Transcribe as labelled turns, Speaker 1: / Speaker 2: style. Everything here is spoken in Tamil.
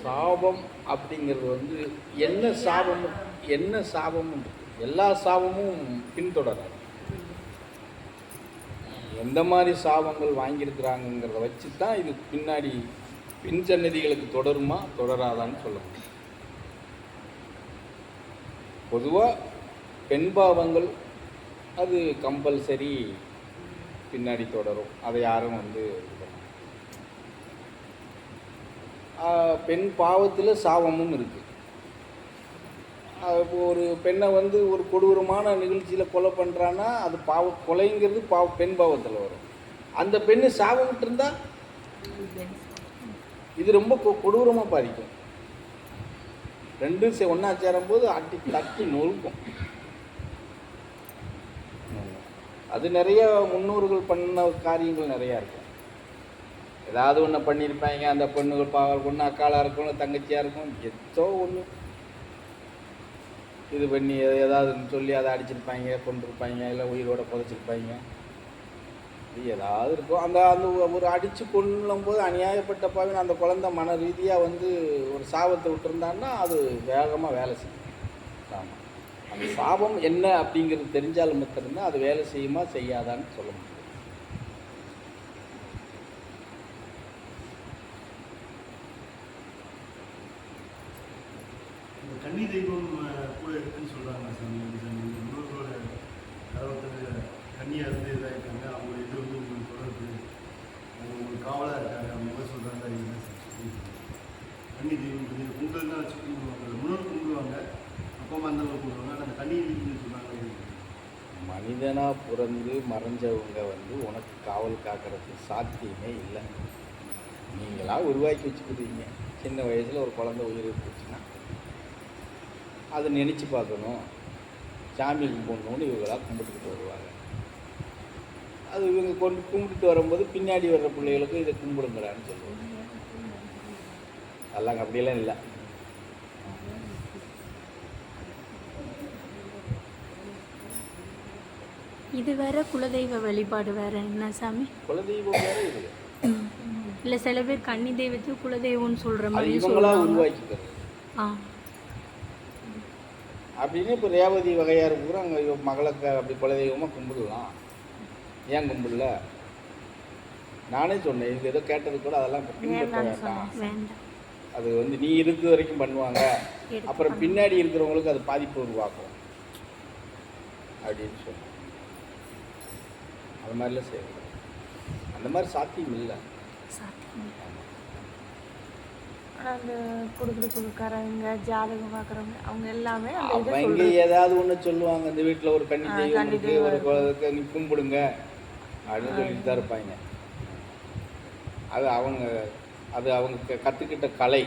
Speaker 1: சாபம் அப்படிங்கிறது வந்து என்ன சாபமும் எல்லா சாபமும் பின்தொடராது. எந்த மாதிரி சாபங்கள் வாங்கியிருக்கிறாங்கிறத வச்சு தான் இது பின்னாடி பின் சன்னதிகளுக்கு தொடருமா தொடராதான்னு சொல்ல முடியும். பொதுவாக பெண் பாவங்கள் அது கம்பல்சரி பின்னாடி தொடரும். அதை யாரும் வந்து பெண் பாவத்தில் சாபமும் இருக்குது. ஒரு பெண்ணை வந்து ஒரு கொடூரமான நிகழ்ச்சியில் கொலை பண்ணுறான்னா அது கொலைங்கிறது பெண் பாவத்தில் வரும். அந்த பெண்ணு சாபம் இருந்தால் இது ரொம்ப கொடூரமாக பாதிக்கும். ரெண்டும் ஒன்றா சேரும்போது தட்டி நொறுக்கும். அது நிறைய முன்னோர்கள் பண்ண காரியங்கள் நிறையா இருக்கும். ஏதாவது ஒன்று பண்ணியிருப்பாங்க. அந்த பொண்ணுகள் பொண்ணு அக்காளாக இருக்கணும், தங்கச்சியாக இருக்கும், ஏதோ ஒன்று இது பண்ணி ஏதாவதுன்னு சொல்லி அதை அடிச்சிருப்பாங்க, கொண்டிருப்பாங்க, இல்லை உயிரோட புதைச்சிருப்பாங்க. இது ஏதாவது இருக்கும். அந்த ஒரு அடித்து கொள்ளும் போது அநியாயப்பட்ட பாவின் அந்த குழந்தை மன ரீதியாக வந்து ஒரு சாபத்தை விட்டுருந்தான்னா அது வேகமாக வேலை செய்யும். ஆமாம், அந்த சாபம் என்ன அப்படிங்கிறது தெரிஞ்சாலும் மட்டும்தான் அது வேலை செய்யுமா செய்யாதான்னு சொல்ல முடியும்.
Speaker 2: கன்னி தெய்வம் கூட இருக்குன்னு சொல்கிறாங்க சாமி. முன்னோர்களோட கரவத்தில் கன்னியாக இருந்து இதாக இருக்காங்க. அவங்க இது வந்து உங்களுக்கு தொடர்பு, அவங்க உங்களுக்கு காவலாக இருக்காங்க அவங்க சொல்கிறாங்க. கன்னி தெய்வம் பற்றி பொங்கல் தான் வச்சு கும்பிடுவாங்க, முன்னோர் கும்பிடுவாங்க, அப்பா அம்மா அந்த கும்பிடுவாங்க. ஆனால் அந்த கன்னி தெய்வம்னு சொல்கிறாங்க.
Speaker 1: மனிதனாக பிறந்து மறைஞ்சவங்க வந்து உனக்கு காவல் காக்கிறதுக்கு சாத்தியமே இல்லை. நீங்களாக உருவாக்கி வச்சுக்கிறீங்க. சின்ன வயசில் ஒரு குழந்தை உயிர் இருந்துச்சுன்னா அதை நினச்சி பார்க்கணும், சாமி கும்பிடணும்னு இவங்களாக கும்பிட்டுக்கிட்டு வருவாங்க. அது இவங்க கும்பிட்டுட்டு வரும்போது பின்னாடி வர்ற பிள்ளைகளுக்கு இதை கும்பிடுங்கிறான்னு சொல்லுவாங்க. அதெல்லாம் அப்படியெல்லாம் இல்லை.
Speaker 3: இது வேற குலதெய்வ வழிபாடு வேற என்ன சாமி?
Speaker 1: குலதெய்வம் வேற இது
Speaker 3: இல்லை, சில பேர் கன்னி தெய்வத்துக்கு குலதெய்வம்னு சொல்கிற மாதிரி
Speaker 1: இவங்களா உருவாக்கிக்கிறது. அப்படின்னு இப்போ ரேவதி வகையாக இருக்கிறோம். அங்கே மகளுக்கு அப்படி குலதெய்வமாக கும்பிடலாம். ஏன் கும்பிடல? நானே சொன்னேன், இது ஏதோ கேட்டது கூட அதெல்லாம் பின்பற்ற வேண்டாம். அது வந்து நீ இருக்கிற வரைக்கும் பண்ணுவாங்க, அப்புறம் பின்னாடி இருக்கிறவங்களுக்கு அது பாதிப்பு உருவாக்கும் அப்படின்னு சொன்னேன். அது மாதிரிலாம் செய்யணும். அந்த மாதிரி சாத்தியம் இல்லை.
Speaker 3: ஆனால் அந்த கொடுக்குறவங்க ஜாதகம் பார்க்குறவங்க அவங்க எல்லாமே
Speaker 1: அவங்க ஏதாவது ஒன்று சொல்லுவாங்க. இந்த வீட்டில் ஒரு கன்னி தெய்வம் இருக்கு, ஒரு குழந்தைக்கு நீ கும்பிடுங்க அப்படின்னு சொல்லிட்டு தான் இருப்பாங்க. அது அவங்க கற்றுக்கிட்ட கலை.